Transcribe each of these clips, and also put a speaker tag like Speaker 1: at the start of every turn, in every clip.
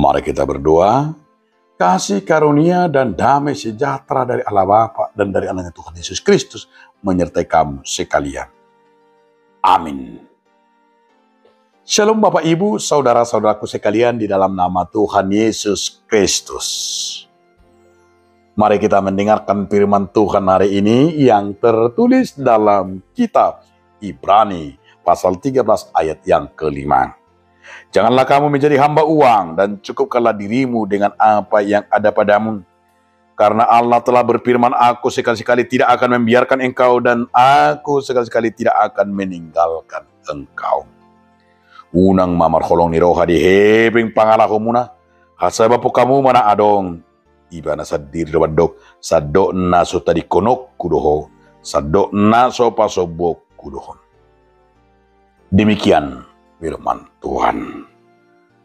Speaker 1: Mari kita berdoa. Kasih karunia dan damai sejahtera dari Allah Bapa dan dari anaknya Tuhan Yesus Kristus menyertai kamu sekalian. Amin. Shalom Bapak Ibu, saudara-saudaraku sekalian di dalam nama Tuhan Yesus Kristus. Mari kita mendengarkan firman Tuhan hari ini yang tertulis dalam kitab Ibrani pasal 13 ayat yang ke-5. Janganlah kamu menjadi hamba uang dan cukupkanlah dirimu dengan apa yang ada padamu. Karena Allah telah berfirman, aku sekali-sekali tidak akan membiarkan engkau dan aku sekali-sekali tidak akan meninggalkan engkau. Unang mamar holong ni roha di hebing pangalahu muna. Hasabapo kamu mana adong. Iba na sadir wadok sadok naso tadi konok kudoho. Sadok naso pasobok kudohon. Demikian firman Tuhan.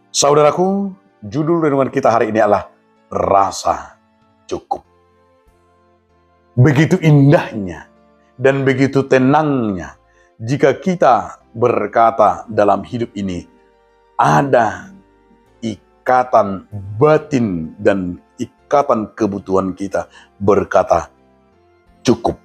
Speaker 1: Saudaraku, judul renungan kita hari ini adalah rasa cukup. Begitu indahnya dan begitu tenangnya jika kita berkata dalam hidup ini ada ikatan batin dan ikatan kebutuhan kita berkata cukup.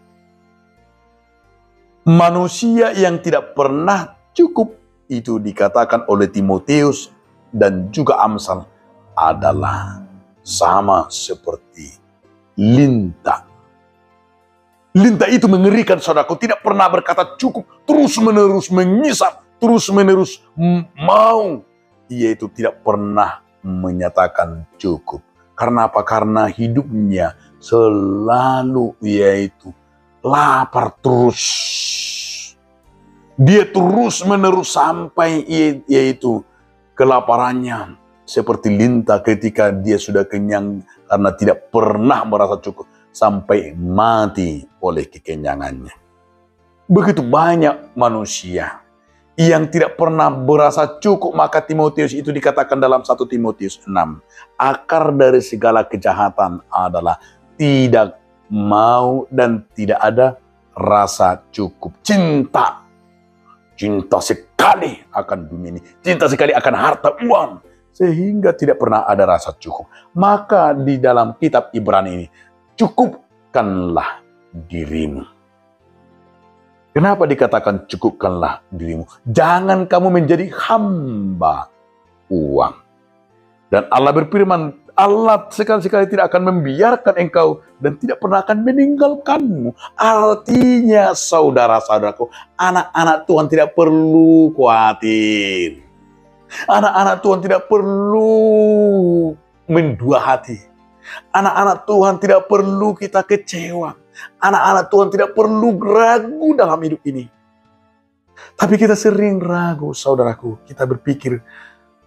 Speaker 1: Manusia yang tidak pernah cukup itu dikatakan oleh Timotius dan juga Amsal adalah sama seperti lintah. Lintah itu mengerikan, saudaraku, tidak pernah berkata cukup, terus-menerus mengisap, terus-menerus mau. Ia itu tidak pernah menyatakan cukup. Karena apa? Karena hidupnya selalu yaitu lapar terus. Dia terus-menerus sampai yaitu kelaparannya seperti lintah ketika dia sudah kenyang karena tidak pernah merasa cukup sampai mati oleh kekenyangannya. Begitu banyak manusia yang tidak pernah berasa cukup, maka Timotius itu dikatakan dalam 1 Timotius 6. Akar dari segala kejahatan adalah tidak mau dan tidak ada rasa cukup. Cinta sekali akan dunia ini. Cinta sekali akan harta uang. Sehingga tidak pernah ada rasa cukup. Maka di dalam kitab Ibrani ini, cukupkanlah dirimu. Kenapa dikatakan cukupkanlah dirimu? Jangan kamu menjadi hamba uang. Dan Allah berfirman, Allah sekali-sekali tidak akan membiarkan engkau dan tidak pernah akan meninggalkanmu. Artinya saudara-saudaraku, anak-anak Tuhan tidak perlu khawatir. Anak-anak Tuhan tidak perlu mendua hati. Anak-anak Tuhan tidak perlu kita kecewa. Anak-anak Tuhan tidak perlu ragu dalam hidup ini. Tapi kita sering ragu, saudaraku. Kita berpikir,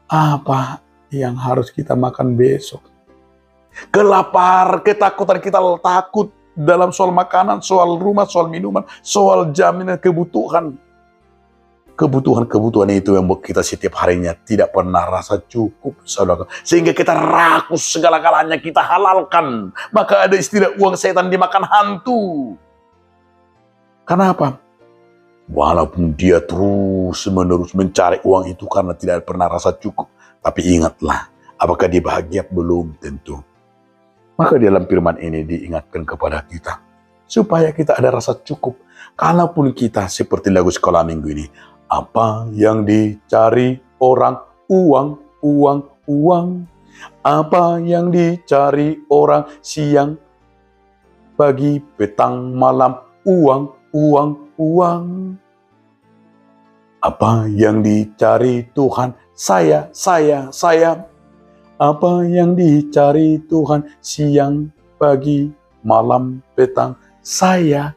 Speaker 1: apa yang harus kita makan besok? Kelapar, ketakutan, kita takut dalam soal makanan, soal rumah, soal minuman, soal jaminan kebutuhan. Kebutuhan itu yang membuat kita setiap harinya tidak pernah rasa cukup, saudara. Sehingga kita rakus segala-galanya, kita halalkan. Maka ada istilah uang setan dimakan hantu. Kenapa? Walaupun dia terus-menerus mencari uang itu karena tidak pernah rasa cukup. Tapi ingatlah, apakah dia bahagia? Belum tentu. Maka dalam firman ini diingatkan kepada kita, supaya kita ada rasa cukup. Kalaupun kita seperti lagu sekolah minggu ini, apa yang dicari orang? Uang, uang, uang. Apa yang dicari orang? Siang, pagi, petang, malam. Uang, uang, uang. Apa yang dicari Tuhan? Saya. Apa yang dicari Tuhan? Siang, pagi, malam, petang. Saya.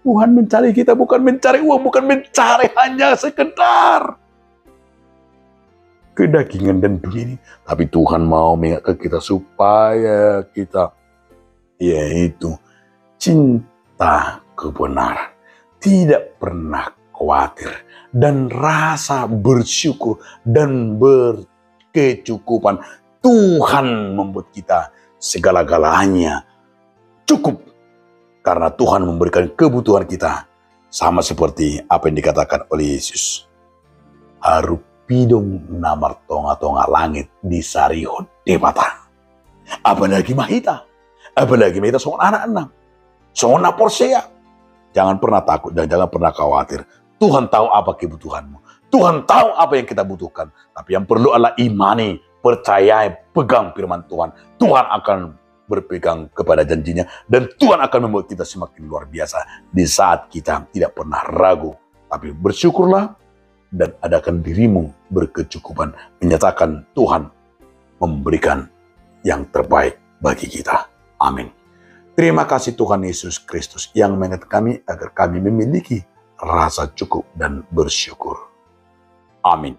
Speaker 1: Tuhan mencari kita bukan mencari uang, bukan mencari hanya sekedar kedagingan dan dunia ini. Tapi Tuhan mau mengingatkan kita supaya kita yaitu cinta kebenaran. Tidak pernah khawatir dan rasa bersyukur dan berkecukupan. Tuhan membuat kita segala-galanya cukup. Karena Tuhan memberikan kebutuhan kita. Sama seperti apa yang dikatakan oleh Yesus. Harupi pidong namar tonga-tonga langit di sarihon debata. Apalagi mahita. Apalagi mahita songon anak-anak. Songon naporsea. Jangan pernah takut dan jangan pernah khawatir. Tuhan tahu apa kebutuhanmu. Tuhan tahu apa yang kita butuhkan. Tapi yang perlu adalah imani, percayai, pegang firman Tuhan. Tuhan akan berpegang kepada janjinya. Dan Tuhan akan membuat kita semakin luar biasa. Di saat kita tidak pernah ragu. Tapi bersyukurlah dan adakan dirimu berkecukupan. Menyatakan Tuhan memberikan yang terbaik bagi kita. Amin. Terima kasih Tuhan Yesus Kristus yang mengingat kami agar kami memiliki rasa cukup dan bersyukur. Amin.